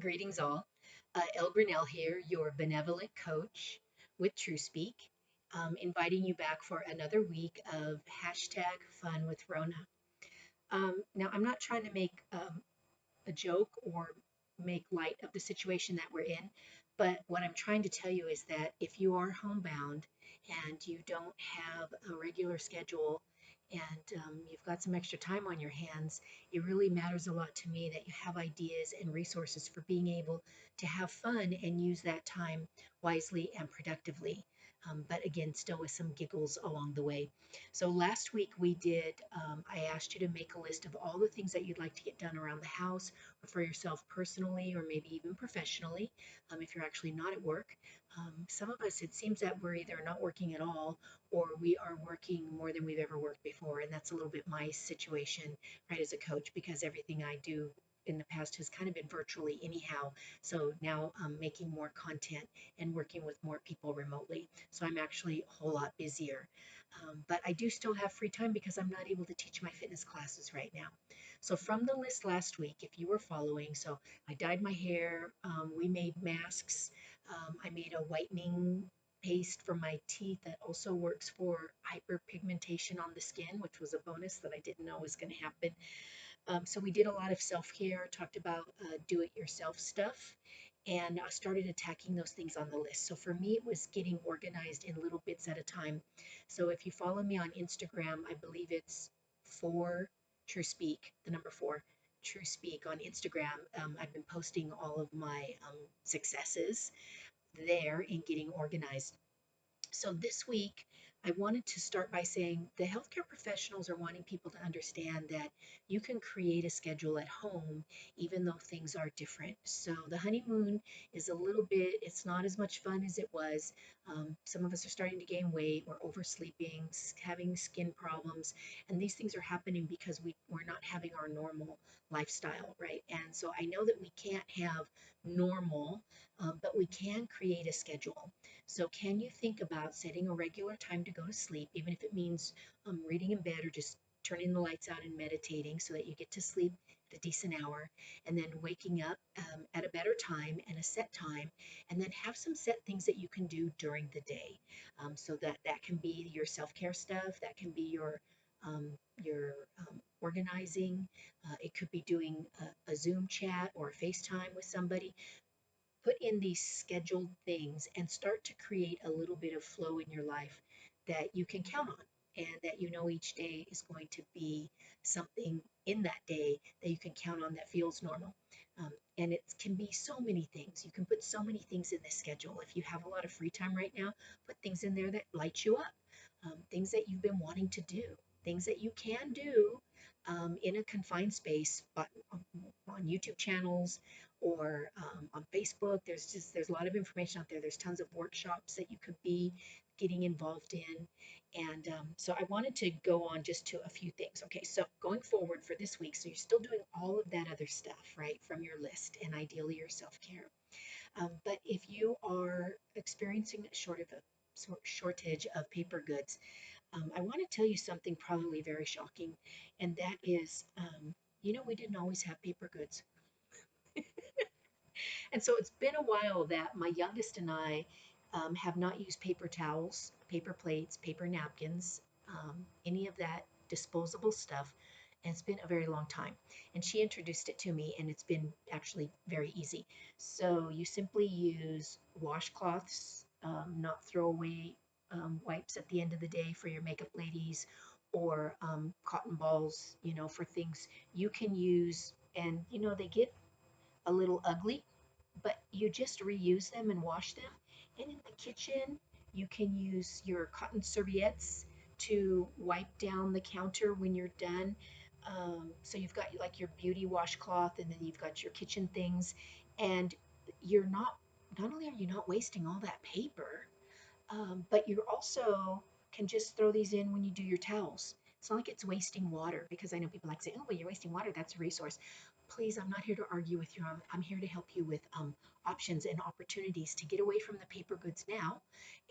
Greetings all. El Brunel here, your benevolent coach with TrueSpeak, inviting you back for another week of hashtag fun with Rona. Now, I'm not trying to make a joke or make light of the situation that we're in, but what I'm trying to tell you is that if you are homebound and you don't have a regular schedule and you've got some extra time on your hands, it really matters a lot to me that you have ideas and resources for being able to have fun and use that time wisely and productively. But again, still with some giggles along the way. So last week I asked you to make a list of all the things that you'd like to get done around the house or for yourself personally or maybe even professionally if you're actually not at work. Some of us, it seems that we're either not working at all or we are working more than we've ever worked before. And that's a little bit my situation, right, as a coach, because everything I do in the past has kind of been virtually anyhow. So now I'm making more content and working with more people remotely. So I'm actually a whole lot busier. But I do still have free time because I'm not able to teach my fitness classes right now. So from the list last week, if you were following, so I dyed my hair, we made masks, I made a whitening paste for my teeth that also works for hyperpigmentation on the skin, which was a bonus that I didn't know was going to happen. So we did a lot of self-care, talked about do-it-yourself stuff, and I started attacking those things on the list. So for me, it was getting organized in little bits at a time. So if you follow me on Instagram, I believe it's for True Speak, the number four, True Speak on Instagram. I've been posting all of my successes there in getting organized. So this week, I wanted to start by saying the healthcare professionals are wanting people to understand that you can create a schedule at home even though things are different. So the honeymoon is a little bit, it's not as much fun as it was. Some of us are starting to gain weight, we're oversleeping, having skin problems, and these things are happening because we're not having our normal lifestyle, right? And so I know that we can't have normal, but we can create a schedule. So, can you think about setting a regular time to go to sleep, even if it means reading in bed or just turning the lights out and meditating so that you get to sleep at a decent hour, and then waking up at a better time and a set time, and then have some set things that you can do during the day. So that can be your self-care stuff, that can be your organizing. It could be doing a Zoom chat or a FaceTime with somebody. Put in these scheduled things and start to create a little bit of flow in your life that you can count on and that you know each day is going to be something in that day that you can count on that feels normal. And it can be so many things. You can put so many things in this schedule. If you have a lot of free time right now, put things in there that light you up, things that you've been wanting to do, things that you can do in a confined space, but on YouTube channels, or on Facebook. There's a lot of information out there. There's tons of workshops that you could be getting involved in. And so I wanted to go on just to a few things. Okay, so going forward for this week, so you're still doing all of that other stuff, right, from your list and ideally your self-care. But if you are experiencing a shortage of paper goods, I want to tell you something probably very shocking, and that is, we didn't always have paper goods. And so it's been a while that my youngest and I have not used paper towels, paper plates, paper napkins, any of that disposable stuff. And it's been a very long time. And she introduced it to me, and it's been actually very easy. So you simply use washcloths, not throwaway wipes at the end of the day for your makeup ladies, or cotton balls, for things you can use. And, they get a little ugly, but you just reuse them and wash them. And in the kitchen, you can use your cotton serviettes to wipe down the counter when you're done. So you've got like your beauty washcloth, and then you've got your kitchen things, and you're not only are you not wasting all that paper, but you also can just throw these in when you do your towels. It's not like it's wasting water, because I know people like to say, oh, well, you're wasting water. That's a resource. Please, I'm not here to argue with you. I'm here to help you with options and opportunities to get away from the paper goods now.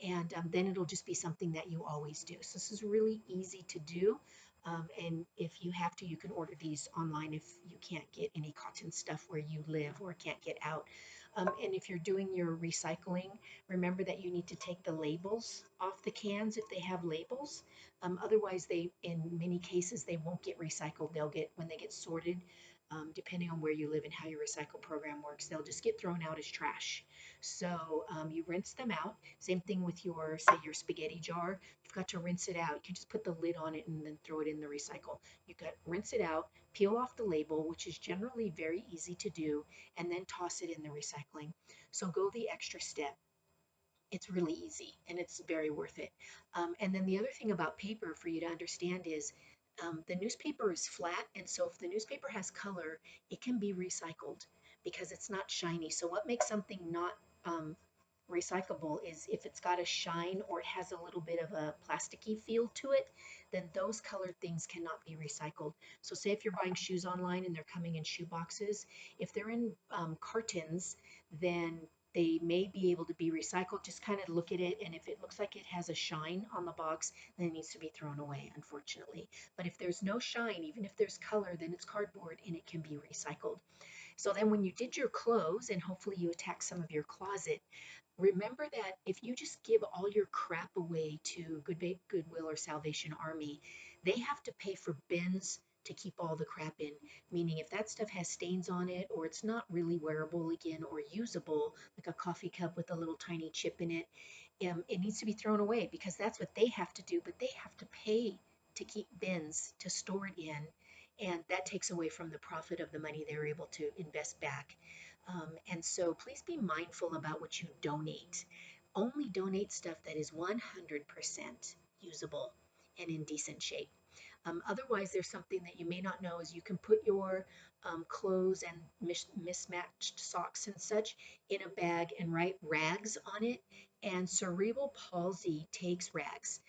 And then it'll just be something that you always do. So this is really easy to do. And if you have to, you can order these online if you can't get any cotton stuff where you live or can't get out. And if you're doing your recycling, remember that you need to take the labels off the cans if they have labels. Otherwise, in many cases, they won't get recycled. When they get sorted, depending on where you live and how your recycle program works, they'll just get thrown out as trash. So you rinse them out. Same thing with say, your spaghetti jar. You've got to rinse it out. You can just put the lid on it and then throw it in the recycle. You got rinse it out, peel off the label, which is generally very easy to do, and then toss it in the recycling. So go the extra step. It's really easy and it's very worth it. And then the other thing about paper for you to understand is the newspaper is flat, and so if the newspaper has color, it can be recycled because it's not shiny. So what makes something not um, recyclable is if it's got a shine or it has a little bit of a plasticky feel to it, then those colored things cannot be recycled. So say if you're buying shoes online and they're coming in shoe boxes, if they're in cartons, then they may be able to be recycled. Just kind of look at it, and if it looks like it has a shine on the box, then it needs to be thrown away, unfortunately. But if there's no shine, even if there's color, then it's cardboard and it can be recycled. So then when you did your clothes, and hopefully you attack some of your closet, remember that if you just give all your crap away to Goodwill or Salvation Army, they have to pay for bins to keep all the crap in. Meaning, if that stuff has stains on it, or it's not really wearable again or usable, like a coffee cup with a little tiny chip in it, it needs to be thrown away because that's what they have to do. But they have to pay to keep bins to store it in, and that takes away from the profit of the money they're able to invest back. And so please be mindful about what you donate. Only donate stuff that is 100% usable and in decent shape. Otherwise, there's something that you may not know is you can put your clothes and mismatched socks and such in a bag and write rags on it. And cerebral palsy takes rags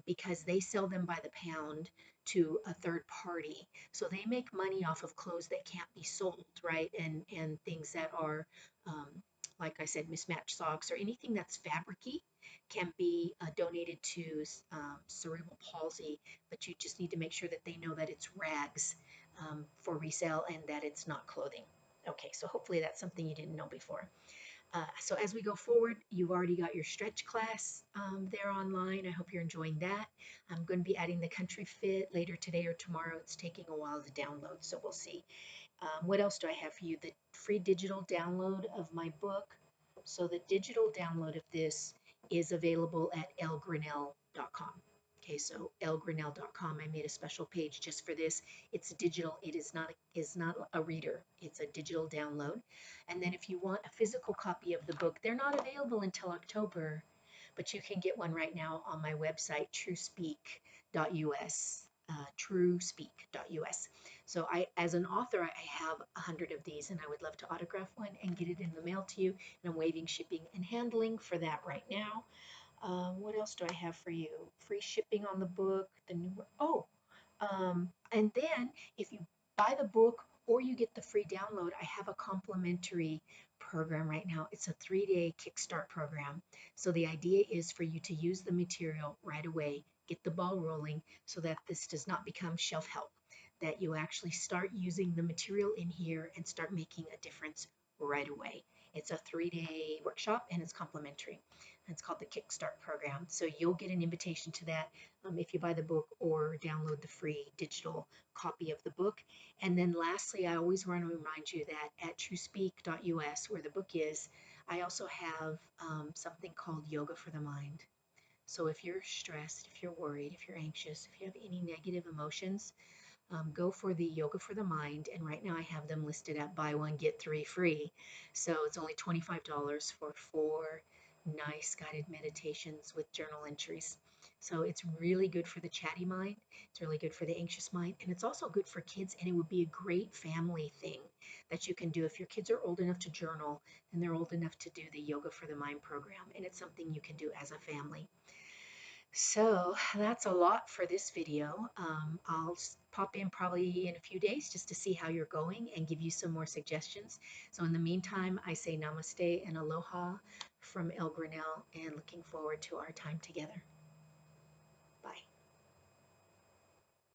because they sell them by the pound to a third party. So they make money off of clothes that can't be sold, right? And things that are, um, like I said, mismatched socks or anything that's fabricy can be donated to cerebral palsy, but you just need to make sure that they know that it's rags for resale and that it's not clothing. Okay, so hopefully that's something you didn't know before. So as we go forward, you've already got your stretch class there online. I hope you're enjoying that. I'm going to be adding the country fit later today or tomorrow. It's taking a while to download, so we'll see. What else do I have for you? The free digital download of my book. So the digital download of this is available at lgrinnell.com. Okay, so lgrinnell.com. I made a special page just for this. It's digital. It is not a reader. It's a digital download. And then if you want a physical copy of the book, they're not available until October, but you can get one right now on my website, truespeak.us. Truespeak.us. So as an author, I have 100 of these, and I would love to autograph one and get it in the mail to you. And I'm waiving shipping and handling for that right now. What else do I have for you? Free shipping on the book. And then if you buy the book or you get the free download, I have a complimentary program right now. It's a 3-day Kickstart program. So the idea is for you to use the material right away, get the ball rolling so that this does not become shelf help, that you actually start using the material in here and start making a difference right away. It's a 3-day workshop and it's complimentary. It's called the Kickstart program. So you'll get an invitation to that if you buy the book or download the free digital copy of the book. And then lastly, I always want to remind you that at truespeak.us, where the book is, I also have something called Yoga for the Mind. So if you're stressed, if you're worried, if you're anxious, if you have any negative emotions, go for the Yoga for the Mind. And right now I have them listed at buy one, get three free. So it's only $25 for 4 nice guided meditations with journal entries. So it's really good for the chatty mind. It's really good for the anxious mind. And it's also good for kids. And it would be a great family thing that you can do. If your kids are old enough to journal, then they're old enough to do the Yoga for the Mind program. And it's something you can do as a family. So that's a lot for this video. I'll pop in probably in a few days just to see how you're going and give you some more suggestions. So in the meantime, I say namaste and aloha from El Grinnell and looking forward to our time together.